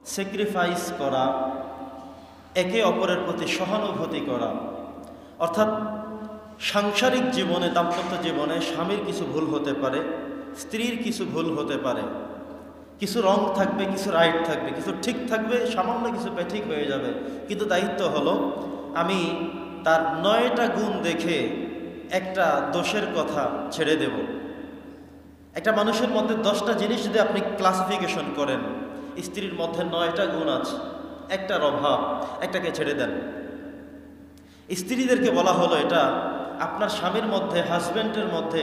Sacrifice করা, একে অপরের প্রতি সহানুভূতি করা, অর্থাৎ সাংসারিক জীবনে, দাম্পত্য জীবনে স্বামীর কিছু ভুল হতে পারে, স্ত্রীর কিছু ভুল হতে পারে, কিছু রং থাকবে, কিছু রাইট থাকবে, কিছু ঠিক থাকবে, সামান্য কিছু বেঠিক হয়ে যাবে। কিন্তু দায়িত্ব হলো আমি তার 9টা গুণ দেখে একটা দোষের কথা ছেড়ে দেব। একটা মানুষের মধ্যে 10টা জিনিস যদি আপনি ক্লাসিফিকেশন করেন, স্ত্রীর মধ্যে 9টা গুণ আছে, একটার অভাব, একটাকে ছেড়ে দেন। স্ত্রীদেরকে বলা হলো এটা আপনার স্বামীর মধ্যে, হাজব্যান্ডের মধ্যে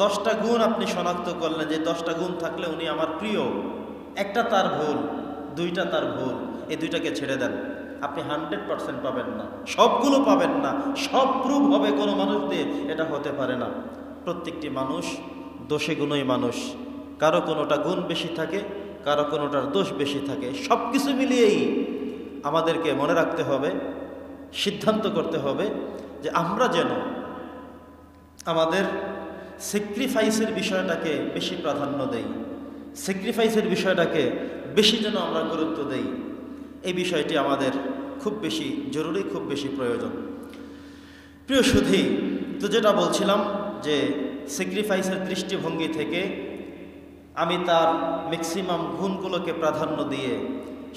10টা গুণ আপনি শনাক্ত করলেন যে 10টা গুণ থাকলে উনি আমার প্রিয়, একটা তার ভুল, 2টা তার ভুল, এই 2টাকে ছেড়ে দেন। আপনি 100% পাবেন না, সবগুলো পাবেন না, সব প্রুভ হবে কোনো মানুষ দিয়ে, এটা হতে পারে না। প্রত্যেকটি মানুষ দোষে গুণই মানুষ, কারো কোনোটা গুণ বেশি থাকে, কারো কোনোটার দোষ বেশি থাকে। সব কিছু মিলিয়েই আমাদেরকে মনে রাখতে হবে, সিদ্ধান্ত করতে হবে যে আমরা যেন আমাদের স্যাক্রিফাইসের বিষয়টাকে বেশি প্রাধান্য দেই, স্যাক্রিফাইসের বিষয়টাকে বেশি যেন আমরা গুরুত্ব দেই। এই বিষয়টি আমাদের খুব বেশি জরুরি, খুব বেশি প্রয়োজন। প্রিয় সুধী, তো যেটা বলছিলাম যে স্যাক্রিফাইসের দৃষ্টিভঙ্গি থেকে আমি তার ম্যাক্সিমাম গুণগুলোকে প্রাধান্য দিয়ে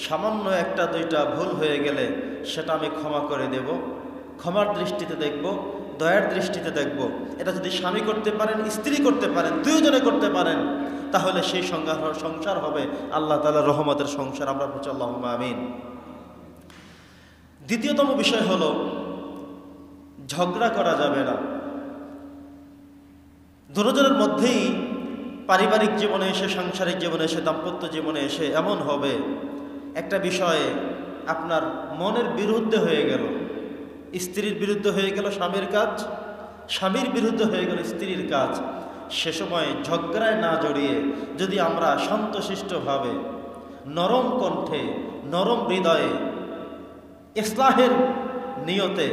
সামান্য 1-2টা ভুল হয়ে গেলে সেটা আমি ক্ষমা করে দেব, ক্ষমার দৃষ্টিতে দেখব, দয়ার দৃষ্টিতে দেখব। এটা যদি স্বামী করতে পারেন, স্ত্রী করতে পারেন, দুইজনে করতে পারেন, তাহলে সেই সংসার হবে আল্লাহ তাআলার রহমতের সংসার। আমরা বলছি আল্লাহুম্মা আমিন। দ্বিতীয়তম বিষয় হলো ঝগড়া করা যাবে না। দুজনের মধ্যেই পারিবারিক জীবনে এসে, সাংসারিক জীবনে এসে, দাম্পত্য জীবনে এসে এমন হবে একটা বিষয়ে আপনার মনের বিরুদ্ধে হয়ে গেল, স্ত্রীর বিরুদ্ধে হয়ে গেল স্বামীর কাজ, স্বামীর বিরুদ্ধে হয়ে গেল স্ত্রীর কাজ। সে সময় ঝগড়ায় না জড়িয়ে যদি আমরা শান্তশিষ্টভাবে, নরম কণ্ঠে, নরম হৃদয়ে, ইসলাহের নিয়তে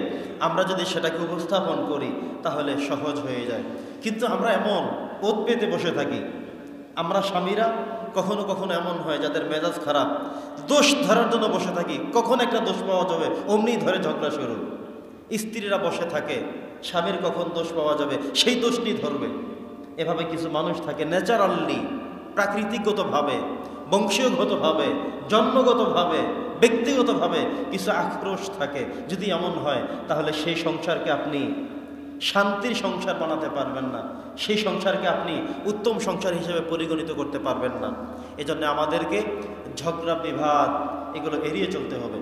আমরা যদি সেটাকে উপস্থাপন করি তাহলে সহজ হয়ে যায়। কিন্তু আমরা এমন ওত পেতে বসে থাকি, আমরা স্বামীরা কখনো কখনো এমন হয় যাদের মেজাজ খারাপ, দোষ ধরার জন্য বসে থাকি, কখন একটা দোষ পাওয়া যাবে অমনি ধরে ঝগড়া শুরু। স্ত্রীরা বসে থাকে, স্বামীর কখন দোষ পাওয়া যাবে সেই দোষ নিয়ে ধরবে। এভাবে কিছু মানুষ থাকে ন্যাচারালি, প্রাকৃতিকগতভাবে, বংশীয়গতভাবে, জন্মগতভাবে, ব্যক্তিগতভাবে কিছু আক্রোশ থাকে। যদি এমন হয় তাহলে সেই সংসারকে আপনি শান্তির সংসার বানাতে পারবেন না, সেই সংসারকে আপনি উত্তম সংসার হিসেবে পরিগণিত করতে পারবেন না। এজন্য আমাদেরকে ঝগড়া, বিবাদ এগুলো এড়িয়ে চলতে হবে।